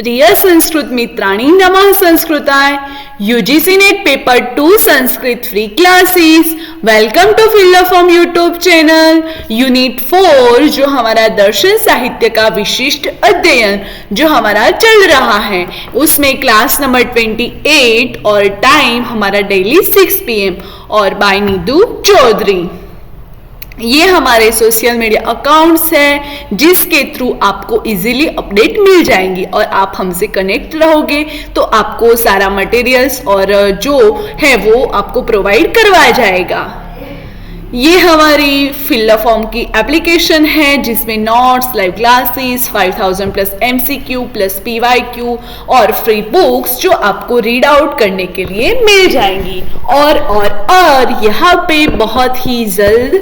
प्रिय संस्कृत मित्रांनी, नमः संस्कृताय। UGC NET paper 2 Sanskrit free classes. Welcome to field form YouTube channel. Unit 4 जो हमारा दर्शन साहित्य का विशिष्ट अध्ययन जो हमारा चल रहा है, उसमें क्लास नंबर 28 और टाइम हमारा डेली 6 PM और बाय नीतू चौधरी। ये हमारे सोशल मीडिया अकाउंट्स हैं जिसके थ्रू आपको इजीली अपडेट मिल जाएंगी और आप हमसे कनेक्ट रहोगे तो आपको सारा मटेरियल्स और जो है वो आपको प्रोवाइड करवाया जाएगा। ये हमारी फिल फॉर्म की एप्लीकेशन है जिसमें notes, live classes, 5000 plus MCQ plus PYQ और फ्री बुक्स जो आपको रीड आउट करने के लिए मिल जाएंगी। और यहाँ पे बहुत ही जल्द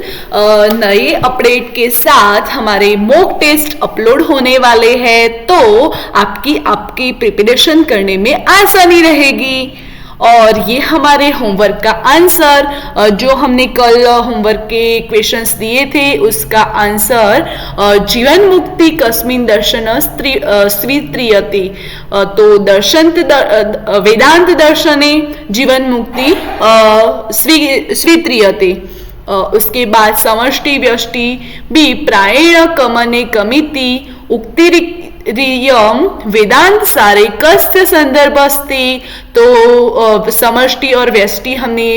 नए अपडेट के साथ हमारे मॉक टेस्ट अपलोड होने वाले हैं, तो आपकी प्रिपरेशन करने में आसानी रहेगी। और ये हमारे होमवर्क का आंसर जो हमने कल होमवर्क के क्वेश्चंस दिए थे उसका आंसर जीवन मुक्ति कस्मिन् दर्शन स्वीक्रियते। तो वेदांत दर्शने जीवन मुक्ति स्वीक्रियते। उसके बाद समष्टि व्यष्टि भी प्रायेण कमने कमिति उक्तिरिक्त वेदांत सारे कस्य संदर्भस्ति। तो समष्टि और व्यष्टि हमने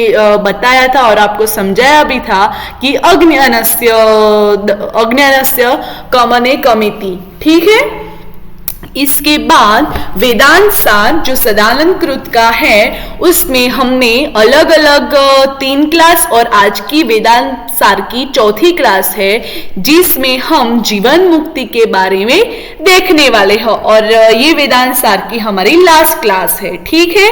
बताया था और आपको समझाया भी था कि अज्ञानस्य कमने कमिति, ठीक है। इसके बाद वेदांत सार जो सदानंदकृत का है उसमें हमने अलग अलग 3 क्लास और आज की वेदांत सार की 4थी क्लास है जिसमें हम जीवन मुक्ति के बारे में देखने वाले हैं और ये वेदांत सार की हमारी लास्ट क्लास है, ठीक है।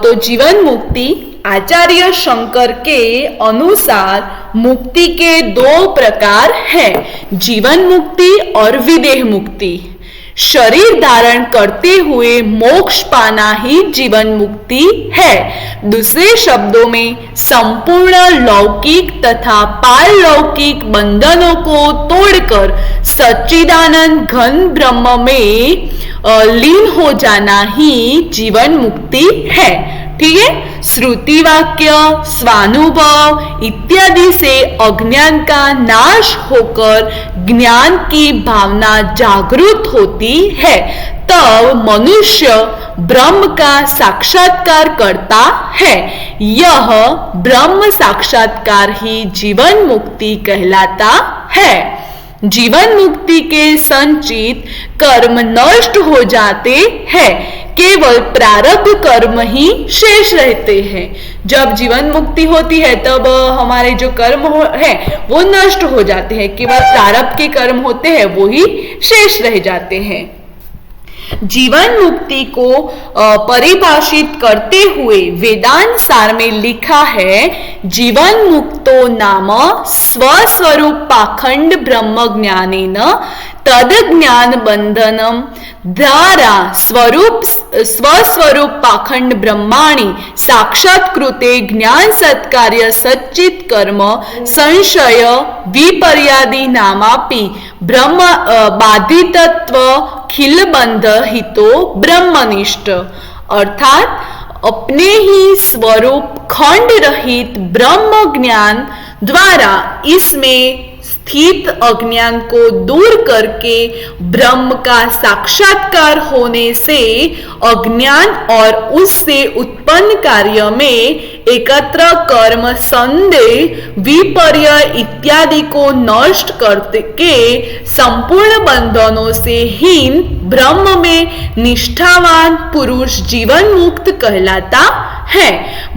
तो जीवन मुक्ति आचार्य शंकर के अनुसार मुक्ति के 2 प्रकार हैं, जीवन मुक्ति और विदेह मुक्ति। शरीर धारण करते हुए मोक्ष पाना ही जीवन मुक्ति है। दूसरे शब्दों में संपूर्ण लौकिक तथा पारलौकिक बंधनों को तोड़कर सच्चिदानंद घन ब्रह्म में लीन हो जाना ही जीवन मुक्ति है, ठीक है। श्रुति वाक्य, स्वानुभव इत्यादि से अज्ञान का नाश होकर ज्ञान की भावना जागृत होती है, तब मनुष्य ब्रह्म का साक्षात्कार करता है। यह ब्रह्म साक्षात्कार ही जीवन मुक्ति कहलाता है। जीवन मुक्ति के संचित कर्म नष्ट हो जाते हैं, केवल प्रारब्ध कर्म ही शेष रहते हैं। जब जीवन मुक्ति होती है तब हमारे जो कर्म है वो नष्ट हो जाते हैं, केवल प्रारब्ध के कर्म होते हैं वो ही शेष रह जाते हैं। जीवन मुक्ति को परिभाषित करते हुए वेदांत सार में लिखा है, जीवन मुक्तो नाम स्वस्वरूप पाखंड ब्रह्म ज्ञानेन तद ज्ञान बंधनम द्वारा स्वस्वरूप पाखंड ब्रह्माणि साक्षात्कृते ज्ञान सत्कार्य सच्चित कर्म संशय विपर्यादि नामापि ब्रह्म बाधितत्व खिलबंध हितो ब्रह्मनिष्ठ। अर्थात अपने ही स्वरूप खंड रहित ब्रह्म ज्ञान द्वारा इसमें स्थित अज्ञान को दूर करके ब्रह्म का साक्षात्कार होने से अज्ञान और उससे उत्पन्न कार्य में एकत्र कर्म, संदेह, विपर्य इत्यादि को नष्ट करके संपूर्ण बंधनों से हीन ब्रह्म में निष्ठावान पुरुष जीवन मुक्त कहलाता है।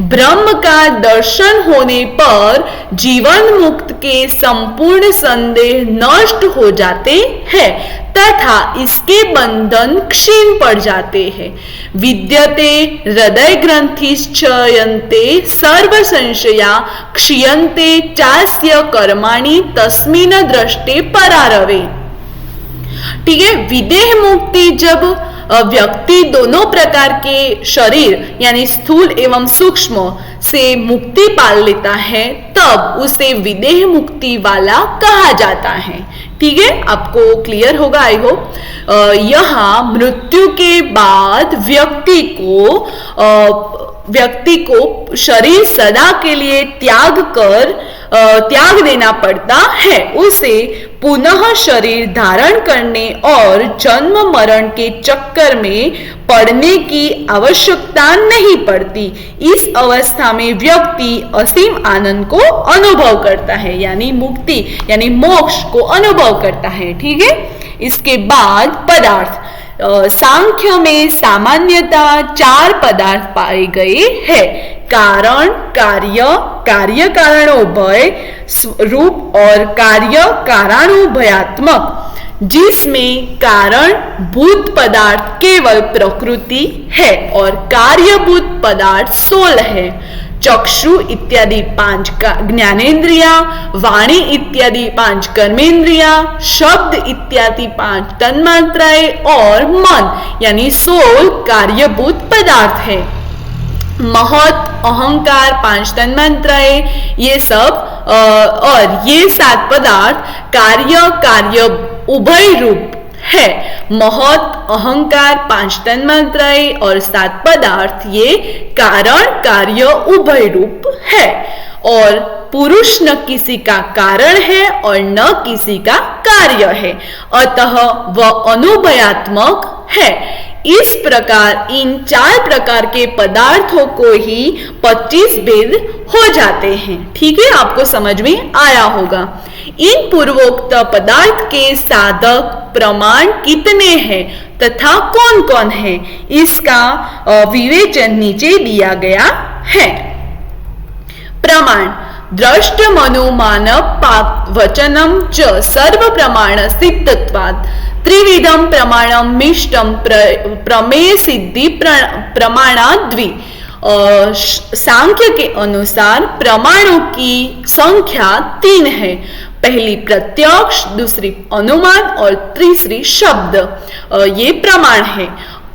ब्रह्म का दर्शन होने पर जीवन मुक्त के संपूर्ण संदेह नष्ट हो जाते हैं तथा इसके बंधन क्षीण पड़ जाते हैं। विद्यते हृदय ग्रंथिश्चयन्ते सर्व संशया क्षीयन्ते चास्य कर्माणि तस्मिन् दृष्टे परारवे। ठीक है। विदेह मुक्ति जब व्यक्ति दोनों प्रकार के शरीर यानी स्थूल एवं सूक्ष्म से मुक्ति पाल लेता है तब उसे विदेह मुक्ति वाला कहा जाता है। ठीक है, आपको क्लियर होगा आई होप। यहाँ मृत्यु के बाद व्यक्ति को शरीर सदा के लिए त्याग देना पड़ता है। उसे पुनः शरीर धारण करने और जन्म मरण के चक्कर में पड़ने की आवश्यकता नहीं पड़ती। इस अवस्था में व्यक्ति असीम आनंद को अनुभव करता है, यानी मुक्ति यानी मोक्ष को अनुभव करता है। ठीक है, इसके बाद पदार्थ। सांख्य में सामान्यतः 4 पदार्थ पाए गए हैं: कारण, कार्य, कार्य कारणोभय रूप और कार्य कारणोभयात्मक, जिसमें कारण भूत पदार्थ केवल प्रकृति है और कार्यभूत पदार्थ 16 है। चक्षु इत्यादि 5 ज्ञानेन्द्रिया, वाणी इत्यादि 5 कर्मेंद्रिया, शब्द इत्यादि 5 तन्मात्राएं और मन यानी 16 कार्यभूत पदार्थ है। महत, अहंकार 5 तन्मात्राएं, ये सब और ये 7 पदार्थ कार्य उभय रूप है। महत, अहंकार 5 तन्मात्राएं और 7 पदार्थ ये कारण कार्य उभय रूप है। और पुरुष न किसी का कारण है और न किसी का कार्य है, अतः वह अनुभयात्मक है। इस प्रकार इन 4 प्रकार के पदार्थों को ही 25 भेद हो जाते हैं। ठीक है, आपको समझ में आया होगा। इन पूर्वोक्त पदार्थ के साधक प्रमाण कितने हैं तथा कौन कौन है, इसका विवेचन नीचे दिया गया है। प्रमाण: दृष्ट मनोमान वचनम च सर्व प्रमाण सिद्धत्वात् त्रिविधम प्रमाणम मिष्टम प्रमेय सिद्धि प्रमाणाद्वि। सांख्य के अनुसार प्रमाणों की संख्या 3 है। पहली प्रत्यक्ष, दूसरी अनुमान और तीसरी शब्द, ये प्रमाण है।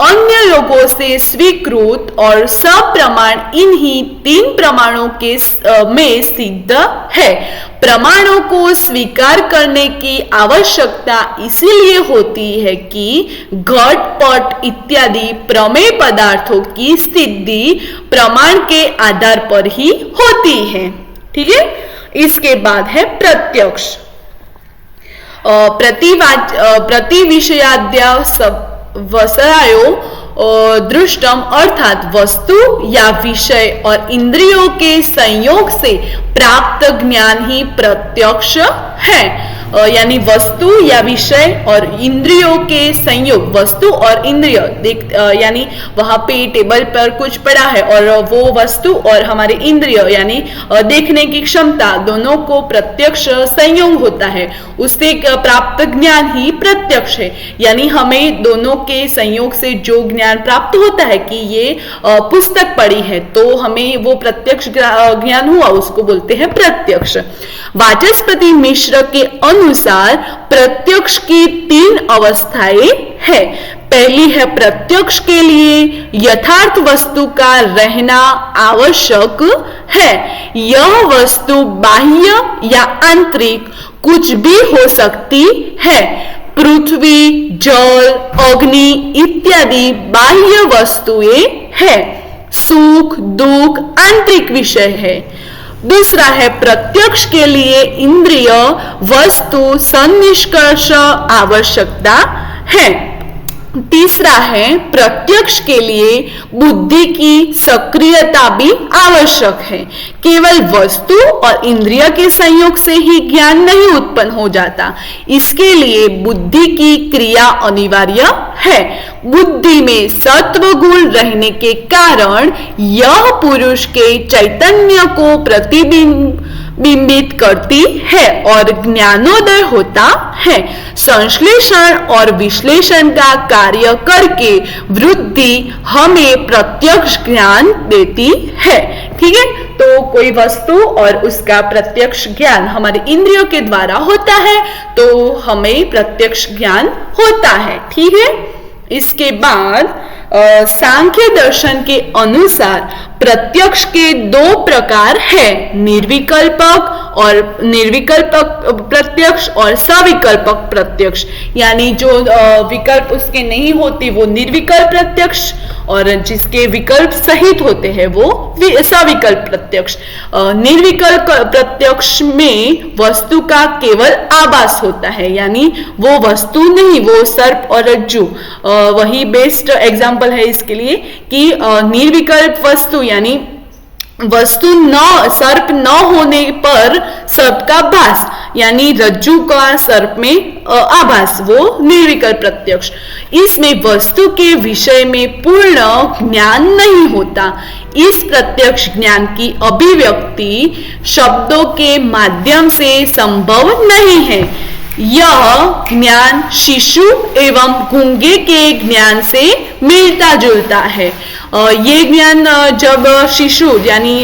अन्य लोगों से स्वीकृत और सब प्रमाण इन्हीं 3 प्रमाणों के में सिद्ध है। प्रमाणों को स्वीकार करने की आवश्यकता इसीलिए होती है कि घट पट इत्यादि प्रमेय पदार्थों की सिद्धि प्रमाण के आधार पर ही होती है। ठीक है, इसके बाद है प्रत्यक्ष। प्रतिविषयाद्या वसरायो दृष्टम अर्थात वस्तु या विषय और इंद्रियों के संयोग से प्राप्त ज्ञान ही प्रत्यक्ष है। यानी वस्तु या विषय और इंद्रियों के संयोग, वस्तु और इंद्रिय यानी वहां पे टेबल पर कुछ पड़ा है और वो वस्तु और हमारे इंद्रिय यानी देखने की क्षमता दोनों को प्रत्यक्ष संयोग होता है, उससे प्राप्त ज्ञान ही प्रत्यक्ष है। यानी हमें दोनों के संयोग से जो ज्ञान प्राप्त होता है कि ये पुस्तक पढ़ी है तो हमें वो प्रत्यक्ष ज्ञान हुआ, उसको बोलते हैं प्रत्यक्ष। वाचस्पति मिश्र के अनुसार प्रत्यक्ष की 3 अवस्थाएं है। पहली है प्रत्यक्ष के लिए यथार्थ वस्तु का रहना आवश्यक है। यह वस्तु बाह्य या आंतरिक कुछ भी हो सकती है। पृथ्वी, जल, अग्नि इत्यादि बाह्य वस्तुएं है। सुख दुख आंतरिक विषय है। दूसरा है प्रत्यक्ष के लिए इंद्रिय वस्तु सन्निष्कर्ष आवश्यकता है। तीसरा है प्रत्यक्ष के लिए बुद्धि की सक्रियता भी आवश्यक है। केवल वस्तु और इंद्रिय के संयोग से ही ज्ञान नहीं उत्पन्न हो जाता, इसके लिए बुद्धि की क्रिया अनिवार्य है। बुद्धि में सत्व गुण रहने के कारण यह पुरुष के चैतन्य को प्रतिबिंबित करती है और ज्ञानोदय होता है। संश्लेषण और विश्लेषण का कार्य करके वृद्धि हमें प्रत्यक्ष ज्ञान देती है। ठीक है, तो कोई वस्तु और उसका प्रत्यक्ष ज्ञान हमारे इंद्रियों के द्वारा होता है तो हमें प्रत्यक्ष ज्ञान होता है। ठीक है, इसके बाद सांख्य दर्शन के अनुसार प्रत्यक्ष के 2 प्रकार है, निर्विकल्पक और निर्विकल्प प्रत्यक्ष और सविकल्पक प्रत्यक्ष, यानी जो विकल्प उसके नहीं होती वो निर्विकल्प प्रत्यक्ष और जिसके विकल्प सहित होते हैं वो सविकल्प प्रत्यक्ष। निर्विकल्प प्रत्यक्ष में वस्तु का केवल आभास होता है, यानी वो वस्तु नहीं, वो सर्प और रज्जु वही बेस्ट एग्जाम्पल है इसके लिए कि निर्विकल्प वस्तु यानी वस्तु न सर्प न होने पर सर्प का भास, यानी रज्जु का सर्प में आभास, वो निर्विकल्प प्रत्यक्ष। इसमें वस्तु के विषय में पूर्ण ज्ञान नहीं होता। इस प्रत्यक्ष ज्ञान की अभिव्यक्ति शब्दों के माध्यम से संभव नहीं है। यह ज्ञान शिशु एवं गूंगे के ज्ञान से मिलता जुलता है। ये ज्ञान जब शिशु यानी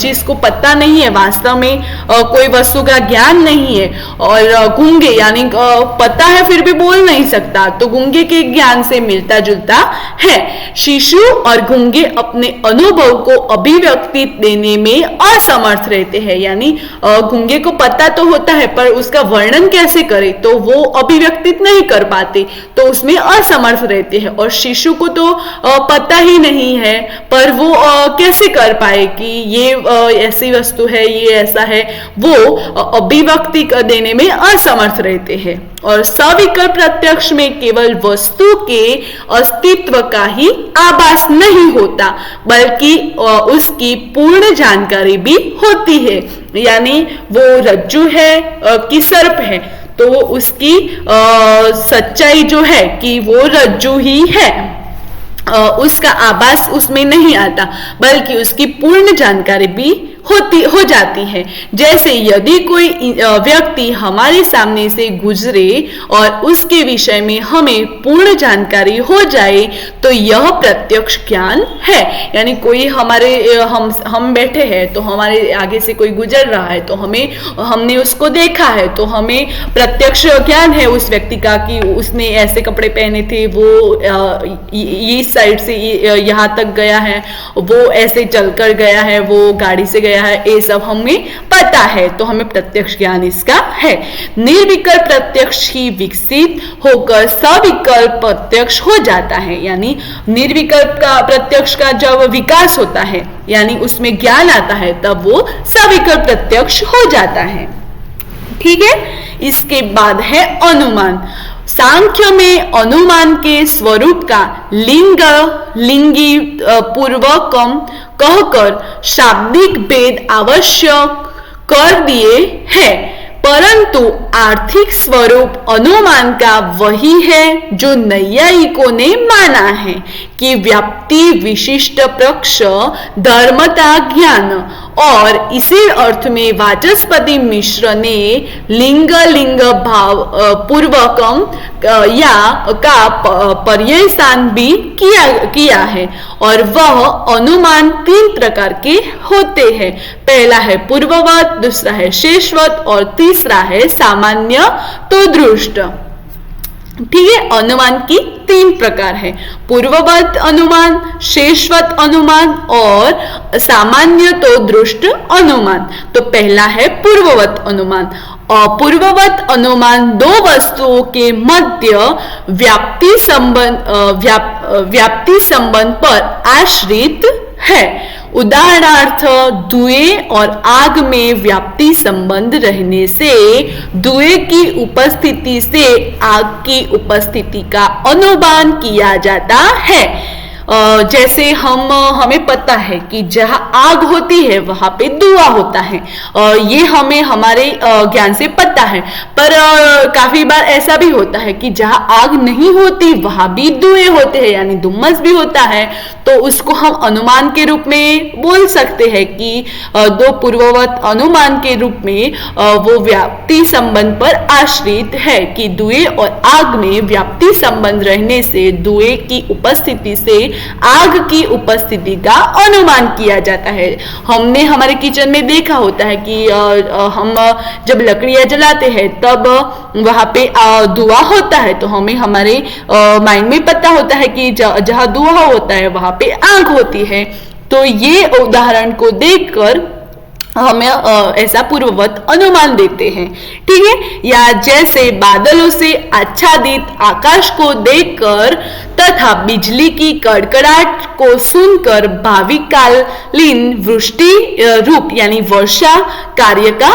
जिसको पता नहीं है, वास्तव में कोई वस्तु का ज्ञान नहीं है, और गूंगे यानी पता है फिर भी बोल नहीं सकता, तो गूंगे के ज्ञान से मिलता जुलता है। शिशु और गूंगे अपने अनुभव को अभिव्यक्ति देने में असमर्थ रहते हैं, यानी गूंगे को पता तो होता है पर उसका वर्णन कैसे करे तो वो अभिव्यक्तित नहीं कर पाते, तो उसमें असमर्थ रहते हैं। और शिशु को तो पता ही नहीं है पर वो कैसे कर पाए कि ये ऐसी वस्तु है, ये ऐसा है, वो अभिव्यक्ति देने में असमर्थ रहते हैं। और सविकल्प प्रत्यक्ष में केवल वस्तु के अस्तित्व का ही आभास नहीं होता बल्कि उसकी पूर्ण जानकारी भी होती है, यानी वो रज्जु है कि सर्प है तो उसकी सच्चाई जो है कि वो रज्जु ही है, उसका आभास उसमें नहीं आता बल्कि उसकी पूर्ण जानकारी भी हो जाती है। जैसे यदि कोई व्यक्ति हमारे सामने से गुजरे और उसके विषय में हमें पूर्ण जानकारी हो जाए तो यह प्रत्यक्ष ज्ञान है, यानी कोई हमारे हम बैठे हैं तो हमारे आगे से कोई गुजर रहा है तो हमने उसको देखा है तो हमें प्रत्यक्ष ज्ञान है उस व्यक्ति का कि उसने ऐसे कपड़े पहने थे, वो इस साइड से यहाँ तक गया है, वो ऐसे चलकर गया है, वो गाड़ी से गया है, ये सब हमें पता है तो हमें प्रत्यक्ष ज्ञान इसका है। निर्विकल्प प्रत्यक्ष ही विकसित होकर सविकल्प प्रत्यक्ष हो जाता है, यानी निर्विकल्प का प्रत्यक्ष का जब विकास होता है यानी उसमें ज्ञान आता है तब वो सविकल्प प्रत्यक्ष हो जाता है। ठीक है, इसके बाद है अनुमान। सांख्य में अनुमान के स्वरूप का लिंगी पूर्वकम कहकर शाब्दिक भेद आवश्यक कर दिए हैं, परंतु आर्थिक स्वरूप अनुमान का वही है जो नैयायिकों ने माना है कि व्याप्ति विशिष्ट पक्ष धर्मता ज्ञान, और इसी अर्थ में वाचस्पति मिश्र ने लिंग भाव पूर्वकम या का पर्ययसान भी किया है। और वह अनुमान 3 प्रकार के होते हैं। पहला है पूर्ववत, दूसरा है शेषवत और तीसरा है सामान्य तो दृष्ट। ठीक है, अनुमान की 3 प्रकार है, पूर्ववत अनुमान, शेषवत अनुमान और सामान्य तो दृष्ट अनुमान। तो पहला है पूर्ववत अनुमान। पूर्ववत अनुमान 2 वस्तुओं के मध्य व्याप्ति संबंध पर आश्रित है। उदाहरणार्थ धुएं और आग में व्याप्ति संबंध रहने से धुएं की उपस्थिति से आग की उपस्थिति का अनुमान किया जाता है। जैसे हमें पता है कि जहां आग होती है वहां पे धुआं होता है, ये हमें हमारे ज्ञान से पता है, पर काफी बार ऐसा भी होता है कि जहां आग नहीं होती वहां भी धुएं होते हैं, यानी धुम्मस भी होता है, तो उसको हम अनुमान के रूप में बोल सकते हैं कि 2 पूर्ववत अनुमान के रूप में वो व्याप्ति संबंध पर आश्रित है कि धुएं और आग में व्याप्ति संबंध रहने से धुएं की उपस्थिति से आग की उपस्थिति का अनुमान किया जाता है। हमने हमारे किचन में देखा होता है कि हम जब लकड़ियां जलाते हैं तब वहां पे धुआं होता है, तो हमें हमारे माइंड में पता होता है कि जहां धुआं होता है वहां पे आग होती है। तो ये उदाहरण को देखकर हमें ऐसा पूर्ववत अनुमान देते हैं, ठीक है। या जैसे बादलों से आच्छादित आकाश को देखकर तथा बिजली की कड़कड़ाहट को सुनकर भावी कालीन वृष्टि रूप यानी वर्षा कार्य का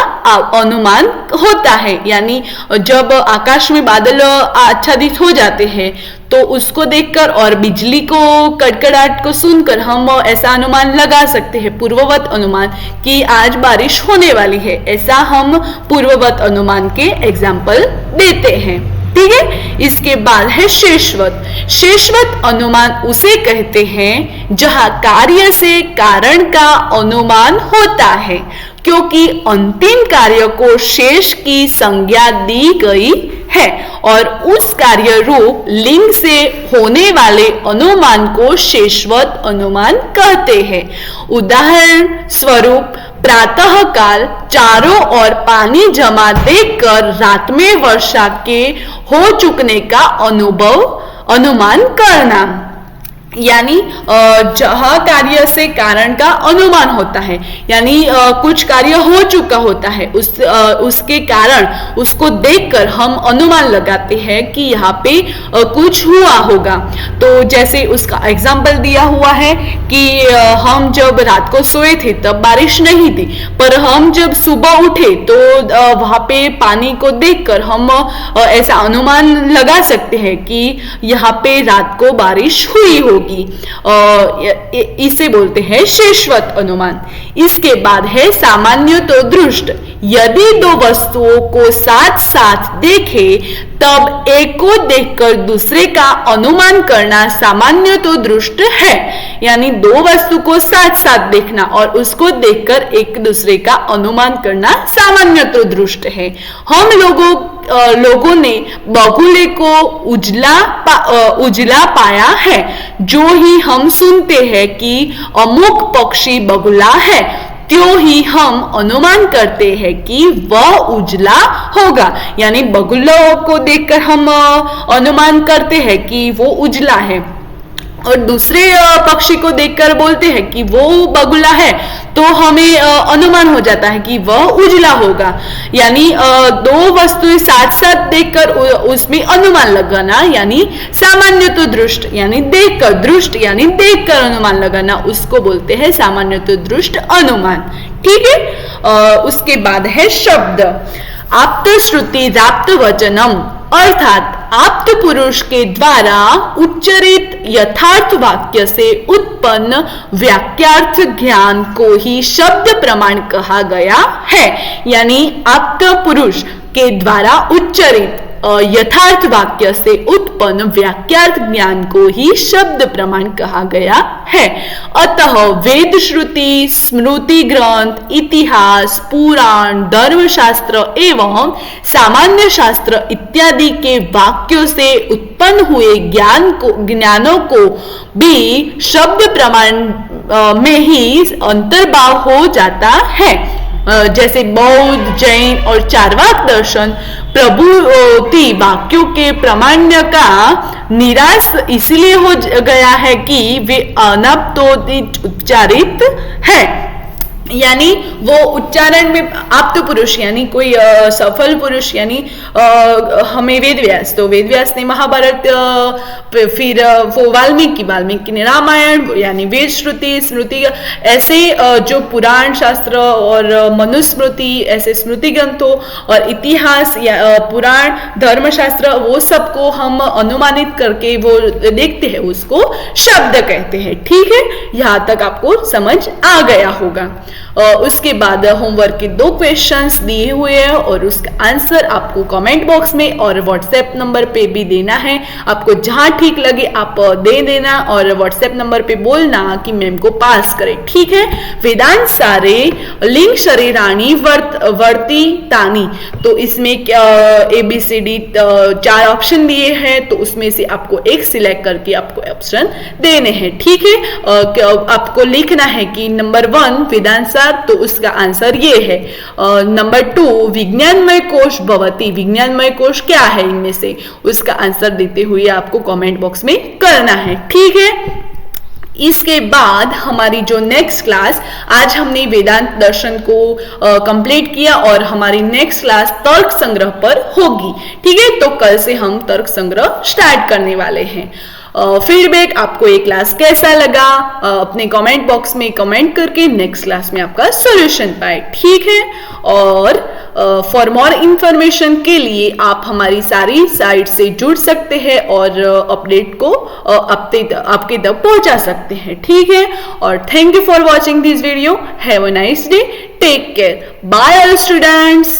अनुमान होता है। यानी जब आकाश में बादल आच्छादित हो जाते हैं तो उसको देखकर और बिजली को कड़कड़ाहट को सुनकर हम ऐसा अनुमान लगा सकते हैं, पूर्ववत अनुमान, कि आज बारिश होने वाली है। ऐसा हम पूर्ववत अनुमान के एग्जाम्पल देते हैं, ठीक है। इसके बाद है शेषवत। शेषवत अनुमान उसे कहते हैं जहां कार्य से कारण का अनुमान होता है, क्योंकि अंतिम कार्य को शेष की संज्ञा दी गई है और उस कार्य रूप लिंग से होने वाले अनुमान को शेषवत अनुमान कहते हैं। उदाहरण स्वरूप प्रातः काल चारों ओर पानी जमा देखकर रात में वर्षा के हो चुकने का अनुमान करना। यानी जहाँ कार्य से कारण का अनुमान होता है, यानी कुछ कार्य हो चुका होता है, उसके कारण उसको देखकर हम अनुमान लगाते हैं कि यहाँ पे कुछ हुआ होगा। तो जैसे उसका एग्जाम्पल दिया हुआ है कि हम जब रात को सोए थे तब बारिश नहीं थी, पर हम जब सुबह उठे तो वहाँ पे पानी को देखकर हम ऐसा अनुमान लगा सकते हैं कि यहाँ पे रात को बारिश हुई होगी। इसे बोलते हैं शेषवत अनुमान। इसके बाद है सामान्यतो दृष्ट। यदि दो वस्तुओं को साथ साथ देखे तब एक को देखकर दूसरे का अनुमान करना सामान्यतो दृष्ट है। यानी दो वस्तु को साथ साथ देखना और उसको देखकर एक दूसरे का अनुमान करना सामान्यतो दृष्ट है। हम लोगों ने बगुले को उजला पाया है। जो ही हम सुनते हैं कि अमुक पक्षी बगुला है, त्यों ही हम अनुमान करते हैं कि वह उजला होगा। यानी बगुलों को देखकर हम अनुमान करते हैं कि वो उजला है और दूसरे पक्षी को देखकर बोलते हैं कि वो बगुला है, तो हमें अनुमान हो जाता है कि वह उजला होगा। यानी दो वस्तुएं साथ साथ देखकर उसमें अनुमान लगाना, यानी सामान्यतो दृष्ट, यानी देखकर, दृष्ट यानी देखकर अनुमान लगाना, उसको बोलते हैं सामान्यतो दृष्ट अनुमान, ठीक है। उसके बाद है शब्द। आप्त श्रुति राप्त वचनम, अर्थात आप्त पुरुष के द्वारा उच्चरित यथार्थ वाक्य से उत्पन्न वाक्यार्थ ज्ञान को ही शब्द प्रमाण कहा गया है। यानी आप्त पुरुष के द्वारा उच्चरित यथार्थ वाक्य से उत्पन्न वाक्यार्थ ज्ञान को ही शब्द प्रमाण कहा गया है। अतः वेद श्रुति, स्मृति ग्रंथ, इतिहास, पुराण, धर्मशास्त्र एवं सामान्य शास्त्र इत्यादि के वाक्यों से उत्पन्न हुए ज्ञानों को भी शब्द प्रमाण में ही अंतर्भाव हो जाता है। जैसे बौद्ध, जैन और चार्वाक दर्शन प्रभुति वाक्यों के प्रामाण्य का निराश इसलिए हो गया है कि वे अनाप्तोदित उच्चारित है। यानी वो उच्चारण में आप्त पुरुष यानी कोई सफल पुरुष, यानी हमें वेदव्यास, तो वेदव्यास ने महाभारत, फिर वो वाल्मीकि ने रामायण, यानी वेद श्रुति, स्मृति, ऐसे जो पुराण शास्त्र और मनुस्मृति, ऐसे स्मृति ग्रंथों और इतिहास या पुराण, धर्मशास्त्र, वो सबको हम अनुमानित करके वो देखते हैं, उसको शब्द कहते हैं, ठीक है। यहाँ तक आपको समझ आ गया होगा। उसके बाद होमवर्क के 2 क्वेश्चंस दिए हुए हैं और उसका आंसर आपको कमेंट बॉक्स में और व्हाट्सएप नंबर पे भी देना है। आपको जहां ठीक लगे आप दे देना और व्हाट्सएप नंबर पे बोलना कि मैम को पास करें, ठीक है। वेदांत सारे लिंग शरीराणी वर्ती तानी, तो इसमें ABCD 4 ऑप्शन दिए हैं, तो उसमें से आपको एक सिलेक्ट करके आपको ऑप्शन देने हैं, ठीक है। आपको लिखना है कि नंबर 1 वेदांत सार, तो उसका आंसर ये है। नंबर 2 विज्ञानमय कोश भवती, विज्ञानमय कोश क्या है इनमें से, उसका आंसर देते हुए आपको कमेंट बॉक्स में करना है, ठीक है। इसके बाद हमारी जो नेक्स्ट क्लास, आज हमने वेदांत दर्शन को कंप्लीट किया और हमारी नेक्स्ट क्लास तर्क संग्रह पर होगी। ठीक है, तो कल से हम तर्क संग्रह स्टार्ट करने वाले हैं। फीडबैक आपको ये क्लास कैसा लगा अपने कमेंट बॉक्स में कमेंट करके नेक्स्ट क्लास में आपका सॉल्यूशन पाए। ठीक है, और फॉर मोर इंफॉर्मेशन के लिए आप हमारी सारी साइट से जुड़ सकते हैं और अपडेट को आपके तक पहुंचा सकते हैं। ठीक है, और thank you for watching this video. Have a nice day, take care, bye all students.